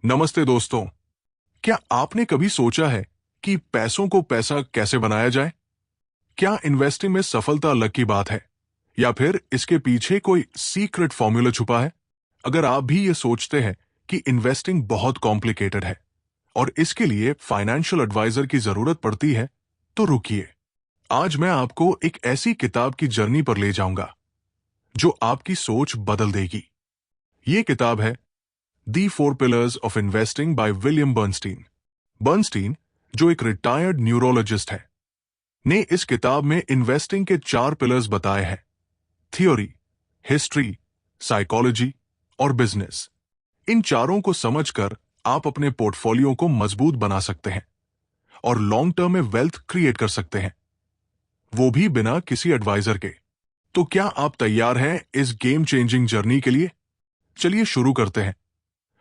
नमस्ते दोस्तों। क्या आपने कभी सोचा है कि पैसों को पैसा कैसे बनाया जाए? क्या इन्वेस्टिंग में सफलता लक की बात है या फिर इसके पीछे कोई सीक्रेट फॉर्मूला छुपा है? अगर आप भी ये सोचते हैं कि इन्वेस्टिंग बहुत कॉम्प्लिकेटेड है और इसके लिए फाइनेंशियल एडवाइजर की जरूरत पड़ती है, तो रुकिए। आज मैं आपको एक ऐसी किताब की जर्नी पर ले जाऊंगा जो आपकी सोच बदल देगी। ये किताब है the four pillars of investing by William Bernstein. Bernstein, जो एक रिटायर्ड न्यूरोलॉजिस्ट है, ने इस किताब में इन्वेस्टिंग के 4 पिलर्स बताए हैं: थ्योरी, हिस्ट्री, साइकोलॉजी और बिजनेस। इन चारों को समझकर आप अपने पोर्टफोलियो को मजबूत बना सकते हैं और लॉन्ग टर्म में वेल्थ क्रिएट कर सकते हैं, वो भी बिना किसी एडवाइजर के। तो क्या आप तैयार हैं इस गेम चेंजिंग जर्नी के लिए? चलिए शुरू करते हैं।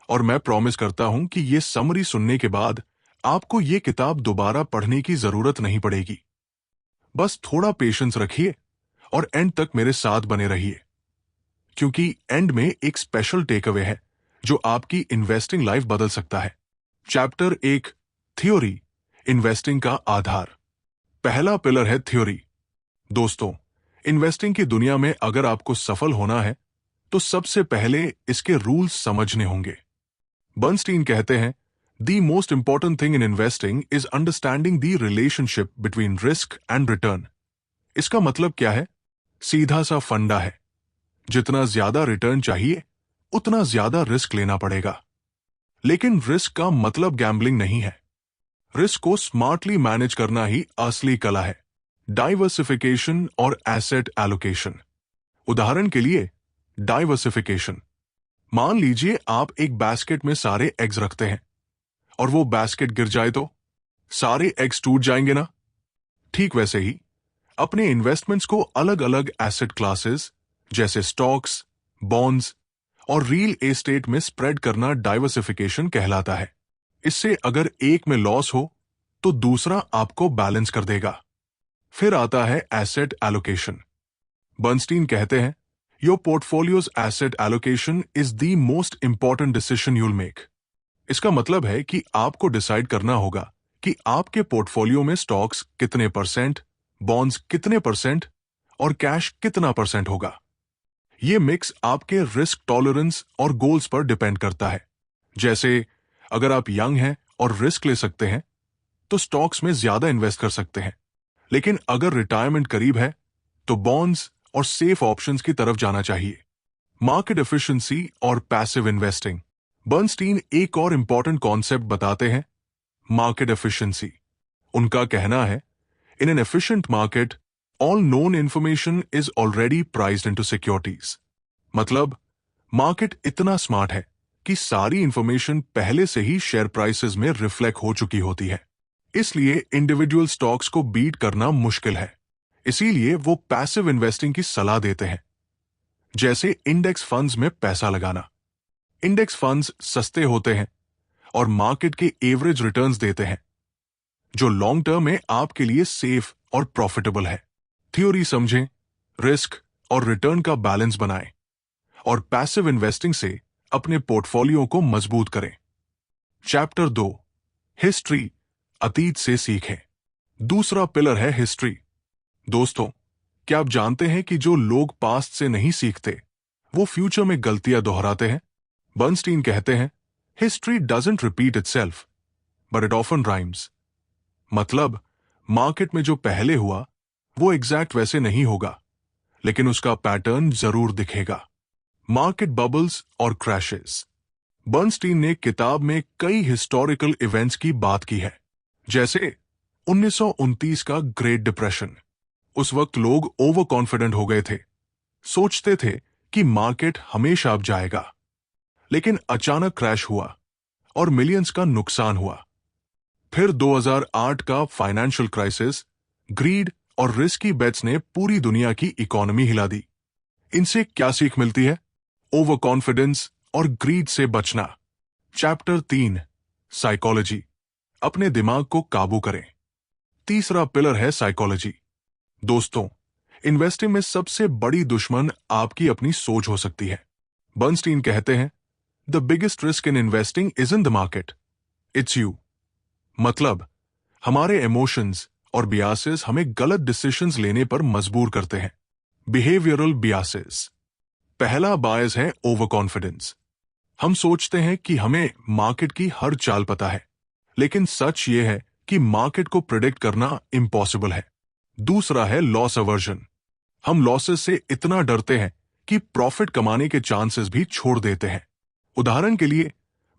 और मैं प्रॉमिस करता हूं कि ये समरी सुनने के बाद आपको ये किताब दोबारा पढ़ने की जरूरत नहीं पड़ेगी। बस थोड़ा पेशेंस रखिए और एंड तक मेरे साथ बने रहिए, क्योंकि एंड में एक स्पेशल टेक अवे है जो आपकी इन्वेस्टिंग लाइफ बदल सकता है। चैप्टर 1, थ्योरी, इन्वेस्टिंग का आधार। पहला पिलर है थ्योरी। दोस्तों, इन्वेस्टिंग की दुनिया में अगर आपको सफल होना है तो सबसे पहले इसके रूल्स समझने होंगे। बर्नस्टीन कहते हैं, The most important thing in investing is understanding the relationship between risk and return. इसका मतलब क्या है? सीधा सा फंडा है, जितना ज्यादा रिटर्न चाहिए उतना ज्यादा रिस्क लेना पड़ेगा। लेकिन रिस्क का मतलब गैम्बलिंग नहीं है। रिस्क को स्मार्टली मैनेज करना ही असली कला है। डाइवर्सिफिकेशन और एसेट एलोकेशन। उदाहरण के लिए, डाइवर्सिफिकेशन। मान लीजिए आप एक बास्केट में सारे एग्स रखते हैं और वो बास्केट गिर जाए तो सारे एग्स टूट जाएंगे ना? ठीक वैसे ही अपने इन्वेस्टमेंट्स को अलग अलग एसेट क्लासेस जैसे स्टॉक्स, बॉन्ड्स और रियल एस्टेट में स्प्रेड करना डाइवर्सिफिकेशन कहलाता है। इससे अगर एक में लॉस हो तो दूसरा आपको बैलेंस कर देगा। फिर आता है एसेट एलोकेशन। बर्नस्टीन कहते हैं, your portfolios asset allocation is the most important decision you'll make. इसका मतलब है कि आपको डिसाइड करना होगा कि आपके पोर्टफोलियो में स्टॉक्स कितने परसेंट, बॉन्ड्स कितने परसेंट और कैश कितना परसेंट होगा। यह मिक्स आपके रिस्क टॉलरेंस और गोल्स पर डिपेंड करता है। जैसे अगर आप यंग हैं और रिस्क ले सकते हैं तो स्टॉक्स में ज्यादा इन्वेस्ट कर सकते हैं, लेकिन अगर रिटायरमेंट करीब है तो बॉन्ड्स और सेफ ऑप्शंस की तरफ जाना चाहिए। मार्केट एफिशिएंसी और पैसिव इन्वेस्टिंग। बर्नस्टीन एक और इंपॉर्टेंट कॉन्सेप्ट बताते हैं, मार्केट एफिशिएंसी। उनका कहना है, in an efficient market all known information is already priced into securities. मतलब मार्केट इतना स्मार्ट है कि सारी इंफॉर्मेशन पहले से ही शेयर प्राइसेस में रिफ्लेक्ट हो चुकी होती है। इसलिए इंडिविजुअल स्टॉक्स को बीट करना मुश्किल है। इसीलिए वो पैसिव इन्वेस्टिंग की सलाह देते हैं, जैसे इंडेक्स फंड्स में पैसा लगाना। इंडेक्स फंड्स सस्ते होते हैं और मार्केट के एवरेज रिटर्न्स देते हैं, जो लॉन्ग टर्म में आपके लिए सेफ और प्रॉफिटेबल है। थ्योरी समझें, रिस्क और रिटर्न का बैलेंस बनाएं और पैसिव इन्वेस्टिंग से अपने पोर्टफोलियो को मजबूत करें। चैप्टर 2, हिस्ट्री, अतीत से सीखें। दूसरा पिलर है हिस्ट्री। दोस्तों, क्या आप जानते हैं कि जो लोग पास्ट से नहीं सीखते वो फ्यूचर में गलतियां दोहराते हैं? बर्नस्टीन कहते हैं, history doesn't repeat itself but it often rhymes. मतलब मार्केट में जो पहले हुआ वो एग्जैक्ट वैसे नहीं होगा, लेकिन उसका पैटर्न जरूर दिखेगा। मार्केट बबल्स और क्रैशेस। बर्नस्टीन ने किताब में कई हिस्टोरिकल इवेंट्स की बात की है, जैसे 1929 का ग्रेट डिप्रेशन। उस वक्त लोग ओवर कॉन्फिडेंट हो गए थे, सोचते थे कि मार्केट हमेशा अब जाएगा, लेकिन अचानक क्रैश हुआ और मिलियंस का नुकसान हुआ। फिर 2008 का फाइनेंशियल क्राइसिस, ग्रीड और रिस्की बेट्स ने पूरी दुनिया की इकोनॉमी हिला दी। इनसे क्या सीख मिलती है? ओवर कॉन्फिडेंस और ग्रीड से बचना। चैप्टर 3, साइकोलॉजी, अपने दिमाग को काबू करें। तीसरा पिलर है साइकोलॉजी। दोस्तों, इन्वेस्टिंग में सबसे बड़ी दुश्मन आपकी अपनी सोच हो सकती है। बर्नस्टीन कहते हैं, the biggest risk in investing is in the market, it's you. मतलब हमारे इमोशंस और बियासेस हमें गलत डिसीजंस लेने पर मजबूर करते हैं। बिहेवियरल बियासेस। पहला बायस है ओवर कॉन्फिडेंस। हम सोचते हैं कि हमें मार्केट की हर चाल पता है, लेकिन सच ये है कि मार्केट को प्रिडिक्ट करना इम्पॉसिबल है। दूसरा है लॉस अवर्जन। हम लॉसेस से इतना डरते हैं कि प्रॉफिट कमाने के चांसेस भी छोड़ देते हैं। उदाहरण के लिए,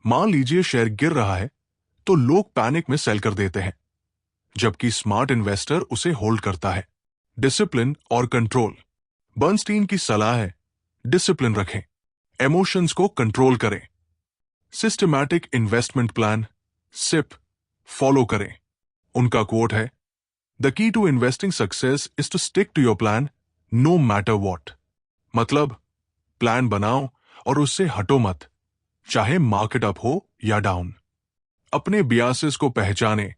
मान लीजिए शेयर गिर रहा है तो लोग पैनिक में सेल कर देते हैं, जबकि स्मार्ट इन्वेस्टर उसे होल्ड करता है। डिसिप्लिन और कंट्रोल। बर्नस्टीन की सलाह है, डिसिप्लिन रखें, इमोशंस को कंट्रोल करें, systematic investment plan SIP follow करें। उनका कोट है, the key to investing success is to stick to your plan no matter what. मतलब प्लान बनाओ और उससे हटो मत, चाहे मार्केट अप हो या डाउन। अपने बियासेस को पहचानें,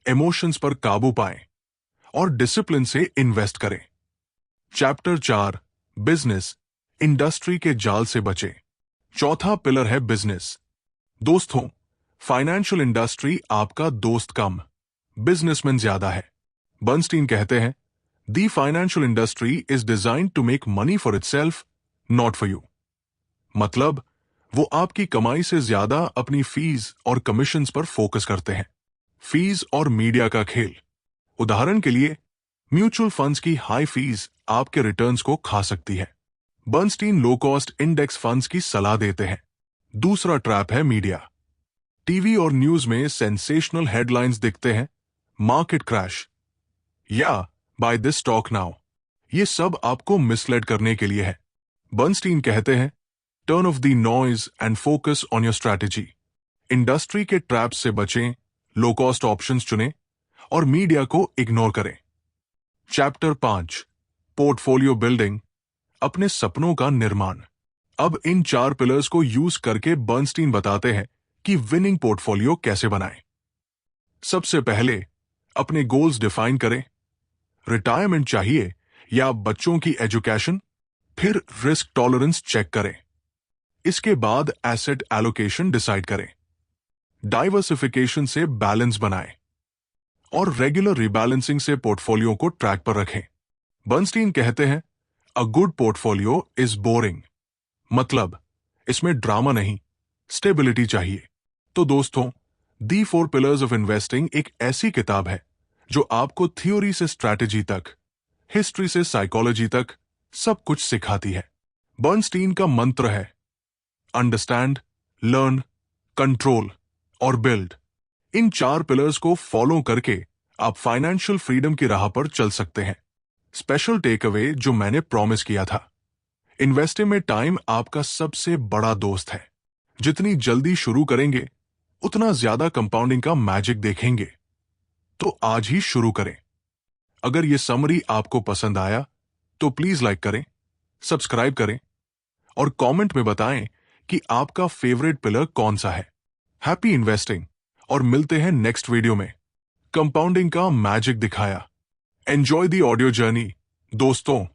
इमोशंस पर काबू पाएं और डिसिप्लिन से इन्वेस्ट करें। चैप्टर 4, बिजनेस, इंडस्ट्री के जाल से बचें। चौथा पिलर है बिजनेस। दोस्तों, फाइनेंशियल इंडस्ट्री आपका दोस्त कम, बिजनेसमैन ज्यादा है। बर्नस्टीन कहते हैं, the financial industry is designed to make money for itself, not for you. मतलब वो आपकी कमाई से ज्यादा अपनी फीस और कमीशंस पर फोकस करते हैं। फीस और मीडिया का खेल। उदाहरण के लिए, म्यूचुअल फंड्स की हाई फीस आपके रिटर्न्स को खा सकती है। Bernstein low cost index funds की सलाह देते हैं। दूसरा ट्रैप है मीडिया। टीवी और न्यूज में सेंसेशनल हेडलाइंस दिखते हैं, मार्केट क्रैश या बाय दिस स्टॉक नाउ। ये सब आपको मिसलेड करने के लिए है। बर्नस्टीन कहते हैं, turn off the noise and focus on your strategy. Industry के ट्रैप्स से बचें, लो कॉस्ट ऑप्शंस चुनें और मीडिया को इग्नोर करें। चैप्टर 5, पोर्टफोलियो बिल्डिंग, अपने सपनों का निर्माण। अब इन 4 पिलर्स को यूज करके बर्नस्टीन बताते हैं कि विनिंग पोर्टफोलियो कैसे बनाएं। सबसे पहले अपने गोल्स डिफाइन करें। रिटायरमेंट चाहिए या बच्चों की एजुकेशन? फिर रिस्क टॉलरेंस चेक करें। इसके बाद एसेट एलोकेशन डिसाइड करें। डाइवर्सिफिकेशन से बैलेंस बनाएं और रेगुलर रिबैलेंसिंग से पोर्टफोलियो को ट्रैक पर रखें। बर्नस्टीन कहते हैं, a good portfolio is boring. मतलब इसमें ड्रामा नहीं, स्टेबिलिटी चाहिए। तो दोस्तों, दी 4 पिलर्स ऑफ इन्वेस्टिंग एक ऐसी किताब है जो आपको थ्योरी से स्ट्रैटेजी तक, हिस्ट्री से साइकोलॉजी तक सब कुछ सिखाती है। बर्नस्टीन का मंत्र है, अंडरस्टैंड, लर्न, कंट्रोल और बिल्ड। इन 4 पिलर्स को फॉलो करके आप फाइनेंशियल फ्रीडम की राह पर चल सकते हैं। स्पेशल टेक अवे जो मैंने प्रॉमिस किया था, इन्वेस्टिंग में टाइम आपका सबसे बड़ा दोस्त है। जितनी जल्दी शुरू करेंगे उतना ज्यादा कंपाउंडिंग का मैजिक देखेंगे। तो आज ही शुरू करें। अगर यह समरी आपको पसंद आया तो प्लीज लाइक करें, सब्सक्राइब करें और कमेंट में बताएं कि आपका फेवरेट पिलर कौन सा है। हैप्पी इन्वेस्टिंग और मिलते हैं नेक्स्ट वीडियो में। कंपाउंडिंग का मैजिक दिखाया। एंजॉय द ऑडियो जर्नी दोस्तों।